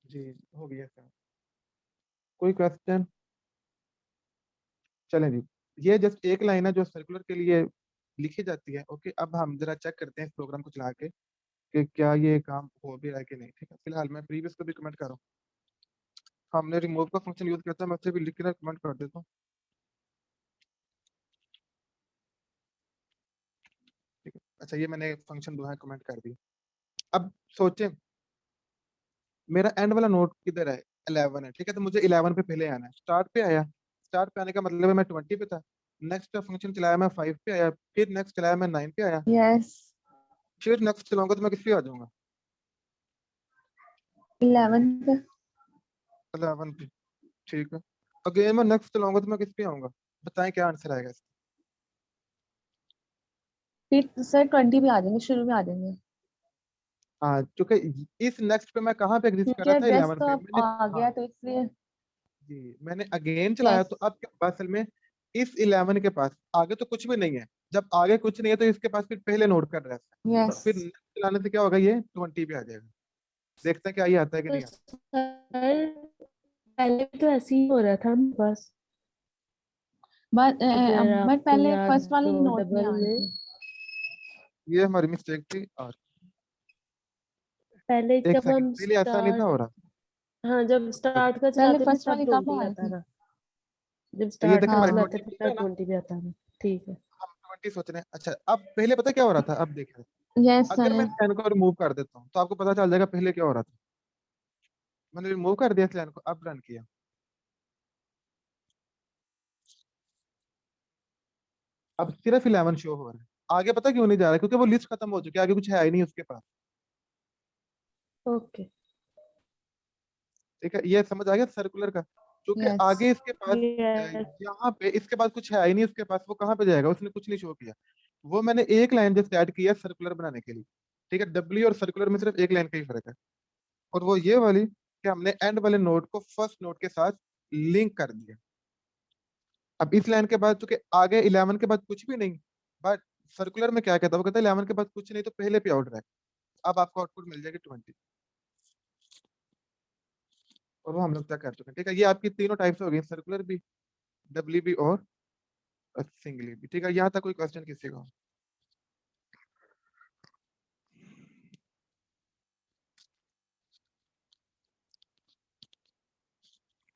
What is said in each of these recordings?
जी हो गया सर। कोई क्वेश्चन? चलें जी। ये जस्ट एक लाइन है जो सर्कुलर के लिए लिखी जाती है। ओके, अब हम जरा चेक करते हैं इस प्रोग्राम को चला के कि क्या ये काम हो भी रहा है कि नहीं। ठीक है, फिलहाल मैं प्रीवियस को भी कमेंट कर रहा हूँ। हमने रिमूव का फंक्शन यूज किया था, मैं उसे भी लिख के कमेंट कर देता हूँ। ठीक है, अच्छा ये मैंने फंक्शन दो है कमेंट कर दिया। अब सोचें, मेरा एंड वाला नोड किधर है? 11 है। ठीक है, तो मुझे 11 पे पहले आना है। स्टार्ट पे आया, स्टार्ट पे आने का मतलब है मैं 20 पे था। नेक्स्ट फंक्शन चलाया मैं 5 पे आया, फिर नेक्स्ट चलाया मैं 9 पे आया, यस फिर नेक्स्ट चलाऊंगा तो मैं किस पे आ जाऊंगा? 11 पे 11 पे। ठीक है, अगेन मैं नेक्स्ट चलाऊंगा तो मैं किस पे आऊंगा? बताएं क्या आंसर आएगा इसका? फिर सर 20 पे आ जाएंगे, शुरू में आ जाएंगे हाँ, क्योंकि इस नेक्स्ट पे मैं कहाँ पे एग्जिस्ट कर क्योंकि रहा था? एड्रेस 11 तो पे अब मैंने। आ हाँ गया तो इसलिए। जी, मैंने अगेन चलाया यस तो अब क्या हुआ असल में? इस 11 के पास आगे तो कुछ भी नहीं है। जब आगे कुछ नहीं है तो इसके पास फिर पहले नोड का एड्रेस है। यस फिर next चलाने से क्या होगा? ये 20 पे आ जाएगा। देखते हैं क्या ये आता है कि तो नहीं आता। सर पहले तो ऐसे ही हो रहा था बस। अगर बट आपको पहले याद फर्स्ट वाली हो नोट नहीं डबल आ रही में थी। ये हमारी मिस्टेक थी। और पहले एक जब सेकंड, हम पहले ऐसा नहीं था स्टार्ट, हो रहा। हाँ जब तो स्टार्ट का पहले चलाते थे फर्स्ट तब वाली कब 20 आ पे रही आता थी? था। जब तो ये स्टार्ट देखें का हमारे हाँ चलाते 20 थे पे है तब ना। 20 पे आता था। ठीक है। हम 20 सोच रहे हैं। अच्छा, अब पहले पता क्या हो रहा था? अब देखें, यस अगर मैं सर। लाइन को रिमूव कर देता हूँ तो आपको पता चल जाएगा पहले क्या हो रहा था। मैंने रिमूव कर दिया इस लाइन को, अब रन किया, अब सिर्फ 11 शो हो रहा है। आगे पता क्यों नहीं जा रहा है? क्योंकि वो लिस्ट खत्म हो चुकी है, आगे कुछ है ही नहीं उसके पास। ओके। ठीक है, ये समझ आ गया सर्कुलर का? क्योंकि यस आगे इसके पास यस यहाँ पे इसके पास कुछ है ही नहीं उसके पास, वो कहाँ पे जाएगा? उसने कुछ नहीं शो किया। वो मैंने एक लाइन जस्ट ऐड की है सर्कुलर बनाने के लिए। ठीक है, डब्ल्यू और सर्कुलर में सिर्फ एक लाइन का ही फर्क है। और वो ये वाली कि हमने एंड वाले नोड को फर्स्ट नोड के साथ लिंक कर दिया। अब इस लाइन के बाद चूंकि आगे 11 के बाद कुछ भी नहीं, बट सर्कुलर में क्या कहता है? वो कहता है 11 के बाद कुछ नहीं तो पहले पे आउट रहा है। अब आपको आउटपुट मिल जाएगी 20। और वो हम लोग क्या कर चुके हैं। ठीक है, ये आपकी तीनों टाइप्स हो गई, सर्कुलर भी, डब्ल्यू भी और सिंगली भी। ठीक है, यहाँ तक कोई क्वेश्चन किसी का?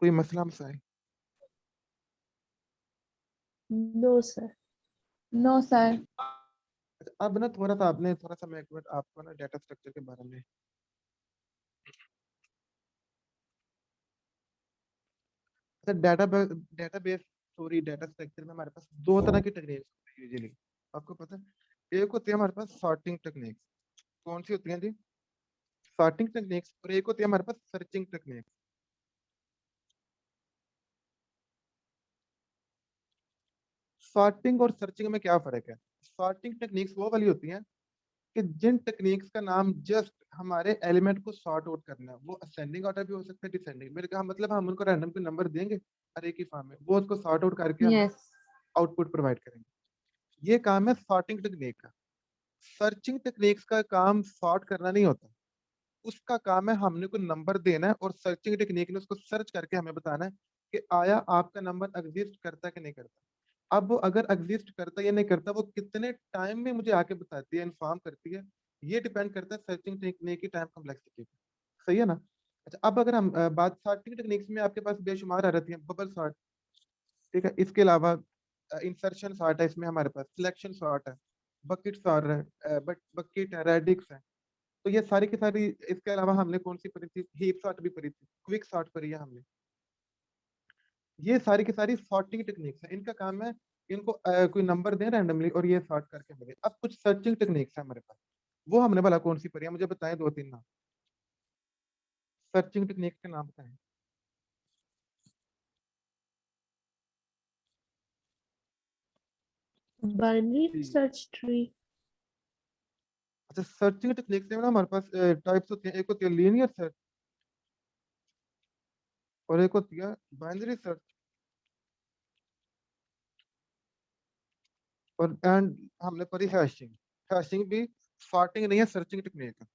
कोई मसला मसाइल? No sir. No sir. अच्छा, अब ना थोड़ा सा आपने थोड़ा सा मैं एक मिनट आपको ना डेटा स्ट्रक्चर के बारे में। अच्छा, डेटाबेस सॉरी डेटा स्ट्रक्चर में हमारे पास दो तरह की टेक्निक्स होती है यूजुअली। आपको पता है, एक होती है हमारे पास सॉर्टिंग टेक्निक्स। कौन सी होती है जी? Sorting techniques. और एक होती है हमारे पास सर्चिंग टेक्निक्स। सॉर्टिंग और सर्चिंग में क्या फर्क है? सॉर्टिंग टेक्निक्स वो वाली होती हैं कि जिन टेक्निक्स का नाम जस्ट हमारे एलिमेंट को सॉर्ट आउट करना है। वो असेंडिंग ऑर्डर भी हो सकता है, डिसेंडिंग। मेरे कहा मतलब हम उनको रैंडम के नंबर देंगे अरे की फॉर्म में, वो उसको सॉर्ट आउट करके हमें यस आउटपुट प्रोवाइड करेंगे। ये काम है सॉर्टिंग टेक्निक का। सर्चिंग टेक्निक्स का काम सॉर्ट करना नहीं होता। उसका काम है हमने को नंबर देना है और सर्चिंग टेक्निक ने उसको सर्च करके हमें बताना है कि आया आपका नंबर एग्जिस्ट करता है कि नहीं करता। अब वो अगर एग्जिस्ट करता है या नहीं करता, वो कितने टाइम में मुझे आके बताती है, इन्फॉर्म करती है। ये डिपेंड करता है सर्चिंग टेक्निक की टाइम कॉम्प्लेक्सिटी पे। सही है ना? अच्छा, अब अगर हम बात सॉर्टिंग टेक्निक्स में, आपके पास बेशुमार आ रहती है। बबल सॉर्ट, ठीक है, इसके अलावा इंसर्शन सॉर्ट है, इसमें हमारे पास सिलेक्शन सॉर्ट है, बकेट सॉर्ट है, बकेट है, रेडिक्स है। तो ये सारी की सारी, इसके अलावा हमने कौन सी पढ़ी थी? हीप सॉर्ट भी पढ़ी थी, क्विक सॉर्ट पढ़ी है हमने। ये सारी की सारी सॉर्टिंग टेक्निक्स है। इनका काम है इनको कोई नंबर दें रैंडमली और ये सॉर्ट करके मिले। अब कुछ सर्चिंग टेक्निक्स है हमारे पास, वो हमने भला कौन सी पढ़ी है? मुझे बताएं दो तीन नाम। सर्चिंग टेक्निक के नाम बताएं। बाइनरी जी। Search tree. अच्छा, सर्चिंग टेक्निक्स में ना हमारे पास टाइप्स होती हैं। एक होती है लीनियर सर्च और एक होती है बाइनरी सर्च। और एंड हमने पढ़ी हैशिंग। हैशिंग भी सॉर्टिंग नहीं है, सर्चिंग टेक्निक है।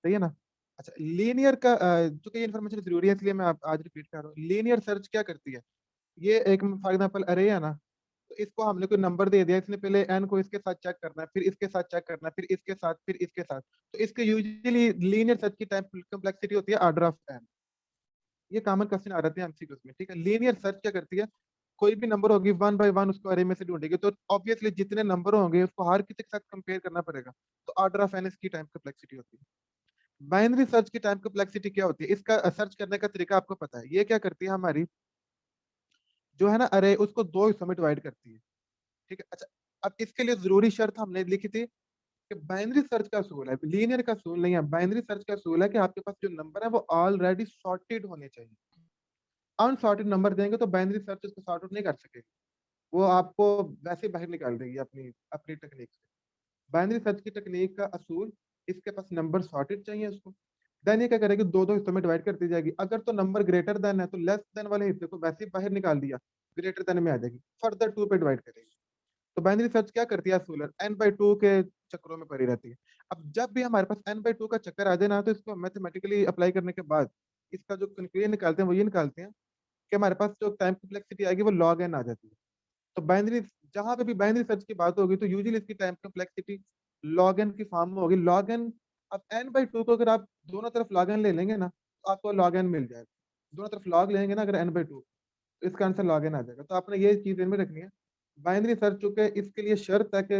सही है ना? अच्छा लीनियर का चूंकि ये इन्फॉर्मेशन जरूरी है इसलिए मैं आज रिपीट कर रहा हूँ। लीनियर सर्च क्या करती है, ये एक फॉर एग्जांपल अरे है ना, तो इसको हमने कोई नंबर दे दिया, इसने पहले एन को इसके साथ चेक करना है, फिर इसके साथ चेक करना है, फिर इसके साथ, फिर इसके साथ। तो इसके यूजुअली लीनियर सर्च की टाइप कम्प्लेक्सिटी होती है ऑर्डर ऑफ एन। ये कॉमन क्वेश्चन आ रहे हैं एमसीक्यूज में, ठीक है। लीनियर सर्च क्या करती है, कोई भी नंबर होगी वन बाय वन उसको अरे में से ढूंढेगी, तो ऑब्वियसली जितने नंबर होंगे उसको हर किसी के साथ कंपेयर करना पड़ेगा, तो ऑर्डर ऑफ एन इसकी टाइम कम्प्लेक्सिटी होती है। बाइनरी सर्च की टाइम कम्प्लेक्सिटी क्या होती है, इसका सर्च करने का तरीका आपको पता है। ये क्या करती है, हमारी जो है ना अरे, उसको दो हिस्सों में डिवाइड करती है, ठीक है। अच्छा अब इसके लिए जरूरी शर्त हमने लिखी थी कि बाइनरी सर्च का असूल है, लीनियर का असूल नहीं है। बाइनरी सर्च का असूल है कि आपके पास जो नंबर है वो ऑलरेडी सॉर्टेड होने चाहिए। अनसॉर्टेड नंबर देंगे तो बाइनरी सर्च उसको सॉर्ट आउट नहीं कर सकेगी, वो आपको वैसे ही बाहर निकाल देगी अपनी अपनी टेक्निक से। बाइनरी सर्च की टेक्निक का असूल, इसके पास नंबर सॉर्टेड चाहिए उसको, देन ये क्या करेगी, दो दो हिस्सों में डिवाइड करती जाएगी। अगर तो नंबर ग्रेटर देन है तो लेस देन वाले हिस्से को वैसे ही बाहर निकाल दिया, ग्रेटर देन में आ जाएगी, फर्दर टू पे डिवाइड करेगी। तो बाइनरी सर्च क्या करती है, असूलन एन बाई टू के चक्रों में पड़ी रहती है। अब जब भी हमारे पास एन बाई टू का चक्कर आ जाए ना, तो इसको मैथमेटिकली अप्लाई करने के बाद इसका जो कंक्लूजन निकालते हैं वो ये निकालते हैं कि हमारे पास जो टाइम कम्प्लेक्सिटी आएगी वो लॉग एन आ जाती है। तो बाइनरी, जहां पे भी बाइनरी सर्च की बात होगी तो यूजुअली इसकी टाइम कम्प्लेक्सिटी लॉग एन की फॉर्म में होगी, लॉग एन। अब एन बाई टू को अगर आप दोनों तरफ लॉग एन ले लेंगे ना, तो आपको लॉग एन मिल जाएगा। दोनों तरफ लॉग लेंगे ना अगर एन बाई टू, तो इसका आंसर लॉग एन आ जाएगा। तो आपने ये चीज में रखनी है, बाइनरी सर्च चूंकि इसके लिए शर्त है कि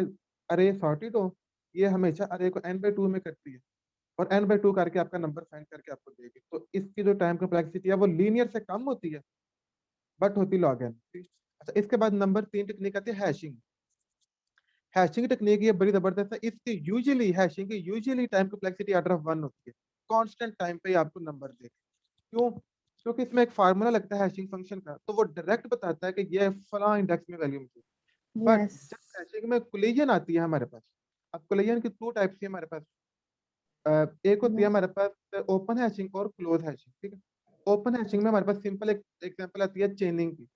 अरे सॉर्टेड हो, ये हमेशा अरे को एन बाई टू में करती है और एन बाई टू करके आपका नंबर फाइंड करके आपको देगी। तो इसकी जो टाइम कम्प्लेक्सिटी है वो लीनियर से कम होती है, बट होती लॉग एन। अच्छा इसके बाद नंबर 3 टेक्निक आती है हैशिंग। हैशिंग टेक्निक ये बड़ी जबरदस्त है, इसकी यूजुअली हैशिंग की usually time complexity order of one होती है, कांस्टेंट टाइम पे ही आपको नंबर देगा। क्यों? क्योंकि इसमें एक फार्मूला लगता है हैशिंग फंक्शन का, तो वो डायरेक्ट बताता है कि ये फला इंडेक्स में वैल्यू मुझे। But yes. जब हैशिंग में कोलिजन आती है हमारे पास, अब कोलिजन की टू टाइप्स है हमारे पास। एक होती है यस। हमारे पास ओपन हैशिंग और क्लोज हैशिंग, ठीक है। ओपन हैशिंग में हमारे पास सिंपल एक एग्जांपल आती है चेनिंग की।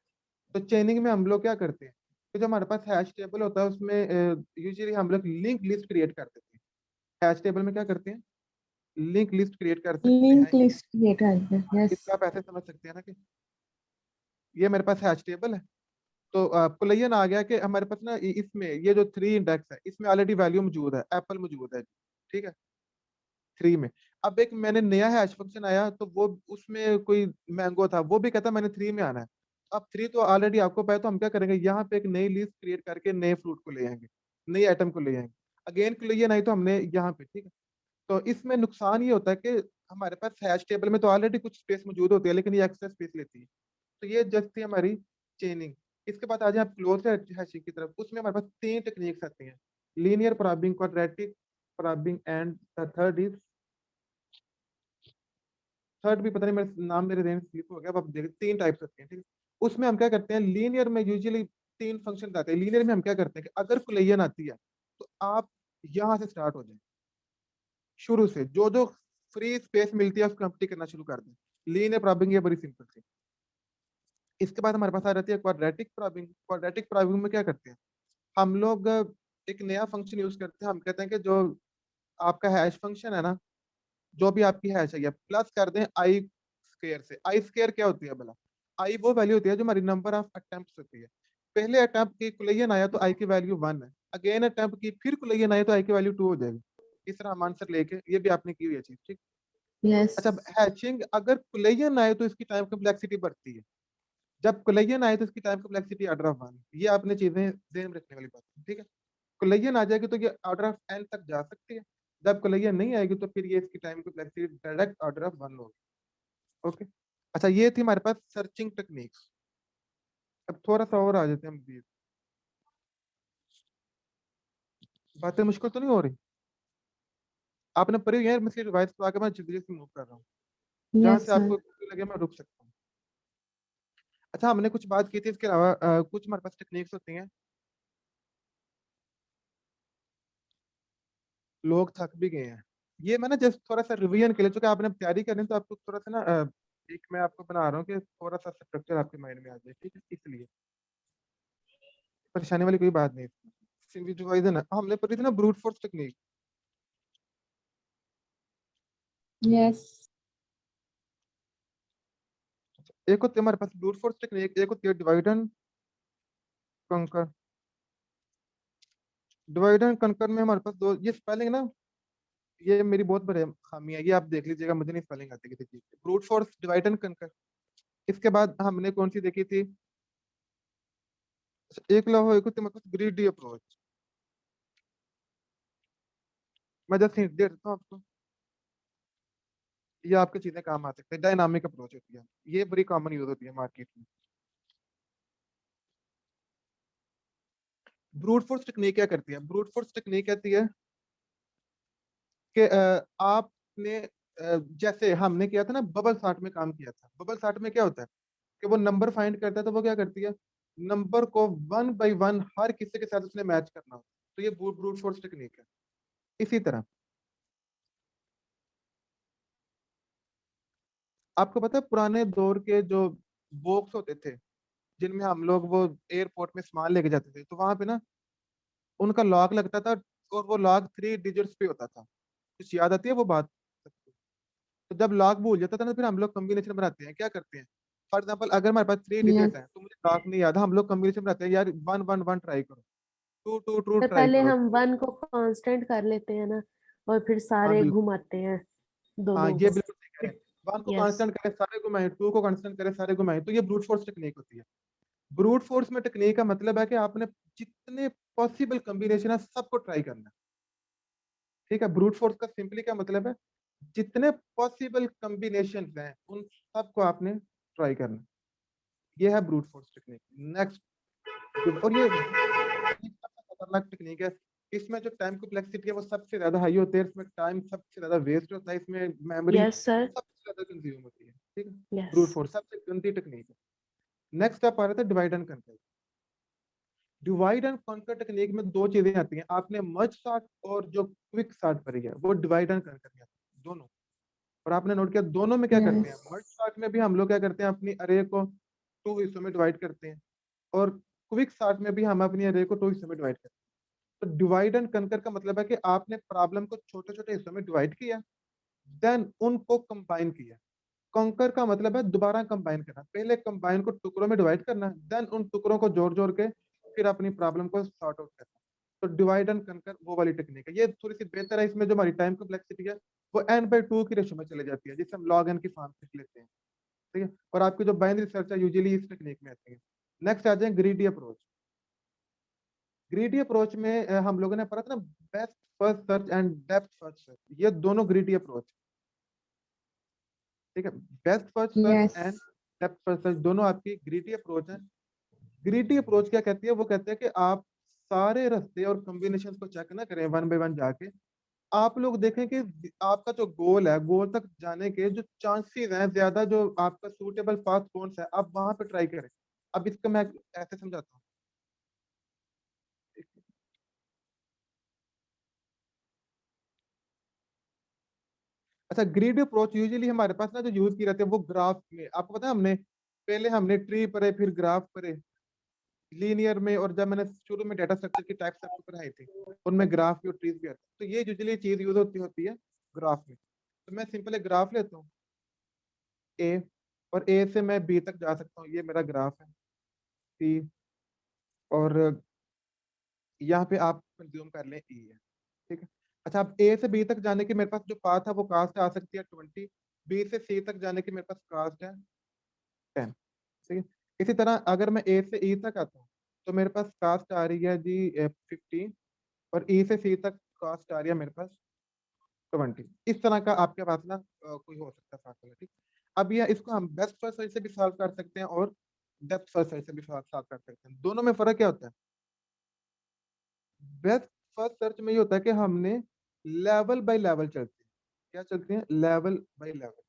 तो चेनिंग में हम लोग क्या करते हैं कि जो हमारे पास हैश टेबल होता है उसमें यूजुअली हम लोग लिंक लिस्ट क्रिएट कर देते हैं। हैश टेबल में क्या करते हैं, लिंक लिस्ट क्रिएट कर सकते हैं। लिंक लिस्ट क्रिएट करते हैं, यस। इसको आप ऐसे समझ सकते हैं ना कि ये मेरे पास हैश टेबल है, तो कोलिजन आ गया कि हमारे पास ना इसमें ये जो थ्री इंडेक्स है इसमें ऑलरेडी वैल्यू मौजूद है, एप्पल मौजूद है, ठीक है, थ्री में। अब एक मैंने नया हैश फंक्शन आया तो वो उसमें कोई मैंगो था, वो भी कहता मैंने थ्री में आना है। अब थ्री तो ऑलरेडी आपको पता है, तो हम क्या करेंगे, यहाँ पे एक नई लिस्ट क्रिएट करके नए फ्रूट को ले आएंगे, नई आइटम को ले आएंगे। अगेन कोलिजन आई तो हमने यहाँ पे, ठीक है। तो इसमें नुकसान ये होता है कि हमारे पास हैश टेबल में तो ऑलरेडी कुछ स्पेस मौजूद होती है, लेकिन ये एक्स्ट्रा स्पेस लेती है। तो ये जस्ट थी हमारी चेनिंग। इसके बाद आ जाए आप क्लोज हैशिंग की तरफ, उसमें हमारे पास तीन टेक्निक्स आती हैं, linear probing, quadratic probing and the third is, third भी पता नहीं मेरे नाम मेरे रेंज स्लिप हो गया। अब आप देखिए तीन टाइप्स होते हैं, ठीक है। उसमें हम क्या करते हैं, लीनियर में यूजुअली तीन फंक्शन आते हैं। लीनियर में हम क्या करते हैं कि अगर कोलिजन आती है तो आप यहाँ से स्टार्ट हो जाए, शुरू से जो जो फ्री स्पेस मिलती है उसको एम्प्टी करना शुरू कर दें। लीनियर प्रॉबिंग ये बड़ी सिंपल थी। इसके बाद हमारे पास आ जाती है क्वाड्रेटिक प्रॉबिंग। क्वाड्रेटिक प्रॉबिंग में क्या करते हैं, हम लोग एक नया फंक्शन यूज करते हैं। हम कहते हैं कि जो आपका हैश फंक्शन है ना, जो भी आपकी हैश है प्लस कर दें आई स्क्वायर से। आई स्क्वायर क्या होती है भला, आई वो वैल्यू होती है जो हमारी नंबर ऑफ अटेम्प्ट होती है। पहले अटेम्प्ट की कोलिजन आया तो आई की वैल्यू वन है, अगेन अटेम्प्ट की फिर कोलिजन आया तो आई की वैल्यू टू हो जाएगी। इस तरह हम आंसर लेके, ये भी आपने की हुई है चीज, ठीक। यस। अच्छा हैशिंग अगर कोलिजन आए तो इसकी टाइम कम्प्लेक्सिटी बढ़ती है, जब कोलिजन आए तो इसकी time complexity order of one. ये आपने चीजें ध्यान में रखने वाली बात है, ठीक है। कोलिजन आ जाएगी तो ये ऑर्डर ऑफ एन तक जा सकती है, जब कोलिजन नहीं आएगी तो फिर ये इसकी time complexity direct order of one होगी। ओके। अच्छा ये थी हमारे पास सर्चिंग टेक्निक्स। अब थोड़ा सा और आ जाते हैं हम भी। बातें मुश्किल तो नहीं हो रही, आपने पढ़ी हुई है, मैं इसलिए रिवाइज करवा के मैं जल्दी से मूव कर रहा हूँ, जहाँ यस से सर। आपको लगे मैं रुक सकता हूँ। अच्छा हमने कुछ बात की थी, इसके अलावा कुछ हमारे पास टेक्निक्स होती हैं। लोग थक भी गए हैं, ये मैं ना जस्ट थोड़ा सा रिवीजन के लिए, चूंकि आपने तैयारी करनी है, तो आपको थोड़ा सा ना एक मैं आपको बना रहा हूँ कि थोड़ा सा स्ट्रक्चर आपके माइंड में आ जाए, ठीक है। इसलिए परेशानी वाली कोई बात नहीं। इंडिविजुअलाइजेशन हमने पढ़ी थी ना, ब्रूट फोर्स टेक्निक। Yes. एक होती है हमारे पास ब्रूट फोर्स टेक्निक, एक होती है डिवाइड एंड कंकर। डिवाइड एंड कंकर में हमारे पास दो, ये स्पेलिंग ना, ये मेरी बहुत बड़ी खामी है, ये आप देख लीजिएगा, मुझे नहीं स्पेलिंग आती किसी चीज की। ब्रूट फोर्स, डिवाइड एंड कंकर। इसके बाद हमने कौन सी देखी थी? एक लो एक होती है हमारे पास ग्रीडी अप्रोच। मैं जस्ट हिंट दे देता हूँ आपको, ये आपकी चीजें काम आ सकते हैं। डायनामिक अप्रोच होती है, ये बड़ी कॉमन यूज होती है मार्केट में। ब्रूट फोर्स टेक्निक क्या करती है? ब्रूट फोर्स टेक्निक कहती है कि आपने जैसे हमने किया था ना, बबल सार्ट में काम किया था। बबल सार्ट में क्या होता है कि वो नंबर फाइंड करता है, तो वो क्या करती है, नंबर को वन बाय वन हर किसी के साथ उसने मैच करना होता है। तो ये ब्रूट फोर्स टेक्निक है। इसी तरह आपको पता है पुराने दौर के जो बॉक्स होते थे, जिनमें हम लोग वो एयरपोर्ट में सामान लेके जाते थे, तो वहां पे ना उनका लॉक लगता था, और वो लॉक 3 डिजिट्स पे होता था। कुछ याद आती है वो बात? तो जब लॉक भूल जाता था ना, फिर हम लोग कॉम्बिनेशन बनाते हैं। क्या करते हैं, फॉर एग्जाम्पल अगर हमारे पास 3 डिजिट Yes. है तो मुझे लॉक नहीं याद, हम लोग कॉम्बिनेशन बनाते हैं, यार वन वन वन ट्राई करो, टू टू टू तो ट्राई पहले करो। हम वन को कांस्टेंट कर लेते हैं ना, और फिर हाँ सारे बिल्कुल। घुमाते हैं हाँ दोनों ये को। बिल्कुल सही कह रहे हैं। वन को यस। कांस्टेंट करे सारे घुमाए, टू को कांस्टेंट करे सारे घुमाए, तो ये ब्रूट फोर्स टेक्निक होती है। ब्रूट फोर्स में टेक्निक का मतलब है कि आपने जितने पॉसिबल कॉम्बिनेशन है सबको ट्राई करना है। ठीक है, ब्रूट फोर्स का सिंपली क्या मतलब है, जितने पॉसिबल कॉम्बिनेशन हैं उन सबको आपने ट्राई करना है। ये है ब्रूट फोर्स टेक्निक। नेक्स्ट, और ये सबसे खतरनाक टेक्निक है। इसमें जो टाइम कॉम्प्लेक्सिटी है वो सबसे ज्यादा हाई होती है, इसमें टाइम सबसे ज्यादा वेस्ट होता है, इसमें मेमोरी यस सर। सबसे ज्यादा कंज्यूम होती है। ठीक है, यस। ब्रूट फोर्स सबसे गंदी टेक्निक है। नेक्स्ट आप आ रहे थे डिवाइड एंड कंकर। डिवाइड एंड कॉन्कर टेक्निक में दो चीजें आती हैं, आपने मर्ज सॉर्ट और जो क्विक सॉर्ट पढ़ी है वो डिवाइड एंड कॉन्कर में आती है दोनों। और आपने नोट किया दोनों में क्या करते हैं, Yes. मर्ज सॉर्ट में भी हम लोग क्या करते हैं, अपनी अरे को 2 हिस्सों में डिवाइड करते हैं, और क्विक सॉर्ट में भी हम अपनी अरे को 2 हिस्सों में डिवाइड करते हैं। तो डिवाइड एंड कॉन्कर का मतलब है कि आपने प्रॉब्लम को छोटे छोटे हिस्सों में डिवाइड किया, देन उनको कंबाइन किया। कॉन्कर का मतलब है दोबारा कंबाइन करना, पहले कंबाइन को टुकड़ों में डिवाइड करना, देन उन टुकड़ों को जोड़ जोड़ के फिर अपनी प्रॉब्लम को सॉर्ट आउट करना। तो डिवाइड एंड कंकर वो वाली टेक्निक है, ये थोड़ी सी बेहतर है। इसमें जो हमारी टाइम कॉम्प्लेक्सिटी है वो n/2 की रेशो में चले जाती है, जिसे हम लॉग एन की फॉर्म से लेते हैं। ठीक है, और आपकी जो बाइनरी सर्च है यूजुअली इस टेक्निक में आती है। नेक्स्ट आ जाए ग्रीडी अप्रोच। ग्रीडी अप्रोच में हम लोगों ने पढ़ा था ना, best first search and depth first search, ये दोनों ग्रीडी अप्रोच। ठीक है, best first search and Yes. Depth first search दोनों आपकी ग्रीडी अप्रोच है। ग्रीडी अप्रोच क्या कहती है, वो कहते हैं कि आप सारे रास्ते और कॉम्बिनेशन को चेक ना करें वन बाय वन जाके, आप लोग देखें कि आपका जो गोल है, गोल तक जाने के जो चांसेस हैं ज्यादा, जो आपका सूटेबल पाथ कौन सा है, आप वहां पे ट्राई करें। अब इसका मैं ऐसे समझाता हूँ। अच्छा, ग्रीडी अप्रोच यूजुअली हमारे पास ना जो यूज की जाती है वो ग्राफ में, आपको पता है हमने पहले हमने ट्री पढ़े, फिर ग्राफ पढ़े लीनियर में, और जब मैंने शुरू में डाटा स्ट्रक्चर की टाइप्स आपको पढ़ाई थी उनमें ग्राफ भी और ट्रीज भी आते हैं। तो ये यूजुअली चीज यूज होती होती है ग्राफ में। तो मैं सिंपल एक ग्राफ लेता हूँ ए, और ए से मैं बी तक जा सकता हूँ, ये मेरा ग्राफ है सी, और यहाँ पे आप कंज्यूम कर लें ई है। ठीक है, अच्छा अब ए से बी तक जाने की मेरे पास जो पाथ है वो कास्ट आ सकती है 20, बी से सी तक जाने की मेरे पास कास्ट है 10। ठीक है, इसी तरह अगर मैं ए से ई तक आता हूँ तो मेरे पास कास्ट आ रही है जी 15, और ई से सी तक कास्ट आ रही है मेरे पास 20। इस तरह का आपके पास ना कोई हो सकता है फार्मूला। ठीक, अब ये इसको हम बेस्ट फर्स्ट सर्च से भी सॉल्व कर सकते हैं और डेप्थ फर्स्ट सर्च से भी सॉल्व कर सकते हैं। दोनों में फर्क क्या होता है, बेस्ट फर्स्ट सर्च में ये होता है कि हमने लेवल बाय लेवल चलते हैं, क्या चलते हैं, लेवल बाय लेवल।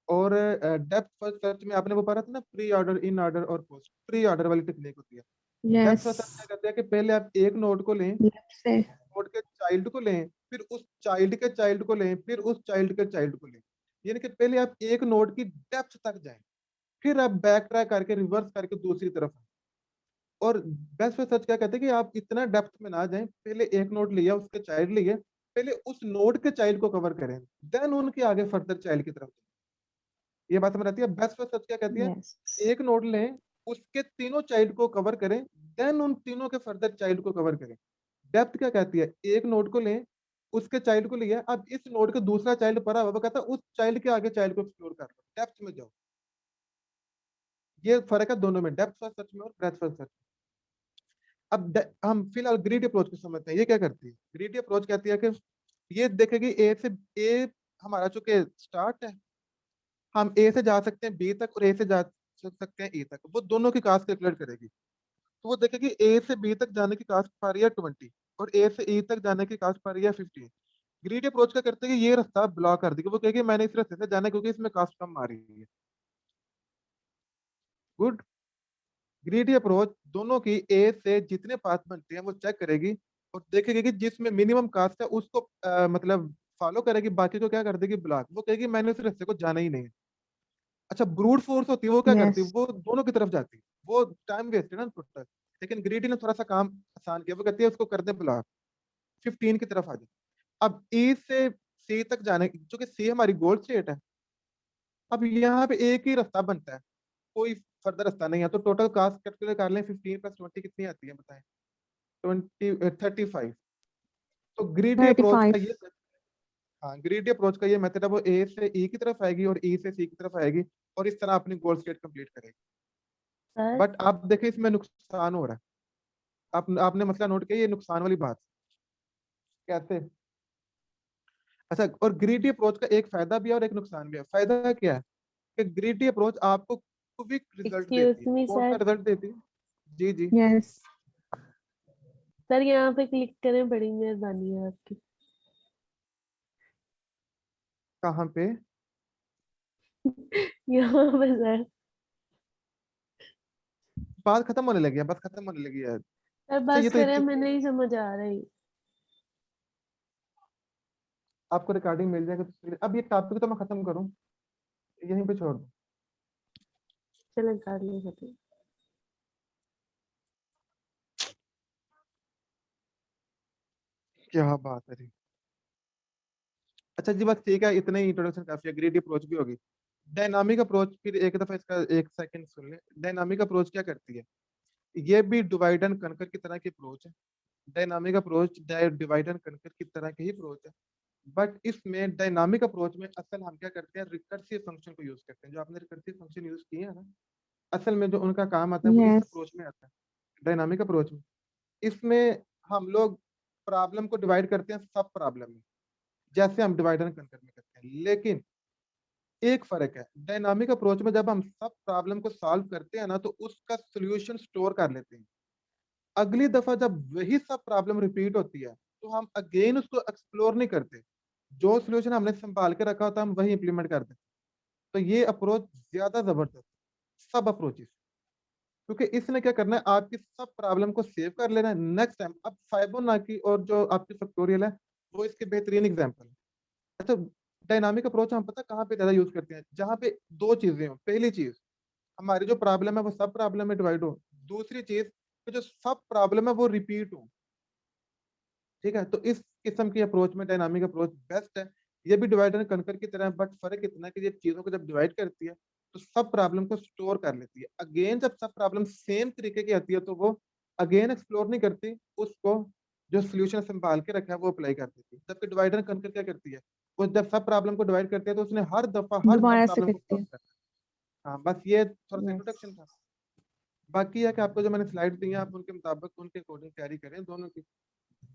और डेप्थ फर्स्ट सर्च में आपने वो पढ़ा था ना, प्री ऑर्डर, इन ऑर्डर और पोस्ट प्री ऑर्डर वाली टेक्निक होती है। डेप्थ फर्स्ट सर्च क्या Yes. कहते हैं कि पहले आप एक नोड को लें, Let's say. नोड के चाइल्ड को लें, फिर उस चाइल्ड के चाइल्ड को लें, फिर उस चाइल्ड के चाइल्ड को लें। यानी कि पहले आप एक नोड की डेप्थ तक जाएं, फिर आप बैक ट्रैक करके रिवर्स करके दूसरी तरफ आएं। और बेस्ट फर्स्ट सर्च क्या कहते हैं कि आप इतना डेप्थ में ना जाएं, पहले एक नोड लिया, उसके चाइल्ड लिए, पहले उस नोड के चाइल्ड को कवर करें, देन उनके आगे फर्दर चाइल्ड की तरफ जाएं। ये बात समझ आती है? बेस्ट फर्स्ट सर्च क्या कहती है? Yes. एक नोड लें, उसके तीनों चाइल्ड को कवर करें, देन उन तीनों के फर्दर चाइल्ड को कवर करें। डेप्थ क्या कहती है? एक नोड को लें, उसके चाइल्ड को लिया, अब इस नोड का दूसरा चाइल्ड पड़ा हुआ, वो कहता है उस चाइल्ड के आगे चाइल्ड को एक्सप्लोर कर लो, डेप्थ में जाओ। ये फर्क है दोनों में, डेप्थ फर्स्ट सर्च में और ब्रेथ फर्स्ट सर्च में। अब हम फिलहाल ग्रीडी अप्रोच को समझते हैं। ये क्या करती है? ग्रीडी अप्रोच कहती है कि ये देखेगी ए से, ए हमारा चूंकि स्टार्ट है, हम ए से जा सकते हैं बी तक और ए से जा सकते हैं ई तक, वो दोनों की कास्ट कैलकुलेट करेगी। तो वो देखेगी ए से बी तक जाने की कास्ट पा रही है 20 और ए से ई तक जाने की कास्ट पा रही है 15। ग्रीडी अप्रोच क्या करते हैं कि ये रास्ता ब्लॉक कर देगी, वो कहेगी मैंने इस रास्ते से जाना है क्योंकि इसमें कास्ट कम आ रही है। गुड। ग्रीडी अप्रोच दोनों की ए से जितने पाथ बनते हैं वो चेक करेगी और देखेगी कि जिसमें मिनिमम कास्ट है उसको मतलब फॉलो करेगी, बाकी को क्या कर देगी ब्लॉक। वो कहेगी मैंने उस रास्ते को जाना ही नहीं है। अच्छा, ब्रूट फोर्स होती है, वो क्या करती है? Yes. वो दोनों की तरफ जाती है, वो टाइम वेस्ट है ना टोटल। लेकिन ग्रीडी ने थोड़ा सा काम आसान किया, वो कहती है उसको कर दे ब्लॉक, 15 की तरफ आ जाए। अब ई से सी तक जाने, जो कि सी हमारी गोल स्टेट है, अब यहाँ पे एक ही रास्ता बनता है, कोई फर्दर रास्ता नहीं है, तो टोटल कास्ट कैलकुलेट कर लें, 15 + 20 कितनी आती है बताएं? 35। तो ग्रीडी अप्रोच 35. का ये, हाँ ग्रीडी अप्रोच का ये मेथड है, वो ए से ई की तरफ आएगी और ई से सी की तरफ आएगी और इस तरह अपनी गोल स्टेट कंप्लीट करेगी। सर बट आप देखिए इसमें नुकसान हो रहा है। आपने मसला नोट किया, ये नुकसान वाली बात कैसे? अच्छा, और ग्रीडी अप्रोच का एक फायदा भी है और एक नुकसान भी है। फायदा क्या है कि ग्रीडी अप्रोच आपको क्विक रिजल्ट देती एक्सक्यूज है। मी कौन सा सर, रिजल्ट देती है? जी जी। Yes. सर यहाँ पे क्लिक करें, बड़ी मेहरबानी है आपकी। कहाँ पे? यहाँ पे सर। बात खत्म होने लगी है, बस खत्म होने लगी है। सर अच्छा, ये बस तो करें, मैं इतनी नहीं समझ आ रही। आपको रिकॉर्डिंग मिल जाएगी तो अब ये टॉपिक तो मैं खत्म करूं, यहीं पे छोड़ दूं? चलें कर ली खत्म। क्या बात है जी। अच्छा जी, बस ठीक है, इतने ही इंट्रोडक्शन काफी है। ग्रीडी अप्रोच भी होगी। डायनामिक अप्रोच, फिर एक दफा इसका एक सेकंड सुन ले। डायनामिक अप्रोच क्या करती है? ये भी डिवाइड एंड कनकर की तरह की अप्रोच है। Dynamic approach divide and conquer की तरह की ही अप्रोच है, बट इसमें डायनामिक अप्रोच में असल हम क्या करते हैं, रिकर्सिव फंक्शन को यूज करते हैं। जो आपने रिकर्सिव फंक्शन यूज किए हैं ना, असल में जो उनका काम आता है वो इस Yes. अप्रोच में आता है, डायनामिक अप्रोच में। इसमें हम लोग प्रॉब्लम को डिवाइड करते हैं सब प्रॉब्लम में, जैसे हम डिवाइड एंड कनकर में करते हैं। लेकिन एक फर्क है, डायनामिक अप्रोच में जब हम सब प्रॉब्लम को सॉल्व करते हैं ना, तो उसका सोल्यूशन स्टोर कर लेते हैं। अगली दफा जब वही सब प्रॉब्लम रिपीट होती है तो हम अगेन उसको एक्सप्लोर नहीं करते, जो सोल्यूशन हमने संभाल के रखा होता है हम वही इंप्लीमेंट कर देते हैं। तो ये अप्रोच ज्यादा जबरदस्त सब अप्रोचेस, क्योंकि इसने क्या करना है, आपकी सब प्रॉब्लम को सेव कर लेना है नेक्स्ट टाइम। अब फाइबोनाची और जो आपकी फैक्टोरियल है वो इसके बेहतरीन एग्जाम्पल है। अच्छा, डायनामिक अप्रोच हम पता कहाँ पे ज्यादा यूज करते हैं? जहाँ पे दो चीजें हो। पहली चीज, हमारी जो प्रॉब्लम है वो सब प्रॉब्लम में डिवाइड हो। दूसरी चीज कि जो सब प्रॉब्लम है वो रिपीट हो। ठीक है, तो इस किस्म की अप्रोच में डायनामिक अप्रोच बेस्ट है। ये भी डिवाइड एंड कनकर की तरह है, बट फर्क इतना है कि ये चीजों को जब डिवाइड करती है तो सब प्रॉब्लम को स्टोर कर लेती है। अगेन जब सब प्रॉब्लम सेम तरीके की आती है तो वो अगेन एक्सप्लोर नहीं करती, उसको जो सोल्यूशन संभाल के रखा है वो अप्लाई कर देती है। जबकि डिवाइड एंड कनकर क्या करती है, वो जब सब प्रॉब्लम को डिवाइड करती है तो उसने हर दोबारा से प्रॉब्लम को करती सॉल्व है। करना है। हाँ, बस ये थोड़ा सा Yes. इंट्रोडक्शन था। बाकी है कि आपको जो मैंने स्लाइड दी है आप उनके मुताबिक उनके अकॉर्डिंग तैयारी करें दोनों की।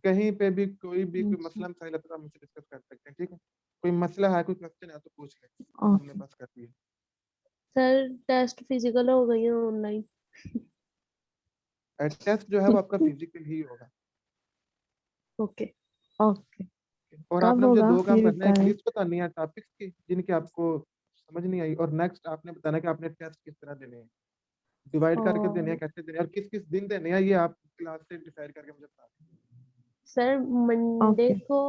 कहीं पे भी कोई अच्छा. मसला मसाइल है तो आप मुझसे डिस्कस कर सकते हैं, ठीक है? कोई मसला है, कोई क्वेश्चन है तो पूछ ले, हमने Okay. बस कर दिया। सर टेस्ट फिजिकल हो गई है ऑनलाइन। टेस्ट जो है वो आपका फिजिकल ही होगा। ओके। Okay. और कब आपने मुझे होगा दो काम ये करना है, एक बताएं. लिस्ट बतानी है टॉपिक्स की जिनकी आपको समझ नहीं आई, और नेक्स्ट आपने बताना है कि आपने टेस्ट किस तरह देने हैं, डिवाइड करके देने हैं, और कैसे देने हैं, और किस किस दिन देने हैं, ये आप क्लास से डिसाइड करके मुझे बता दें। Sir Monday Okay. को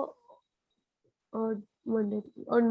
और मंडे और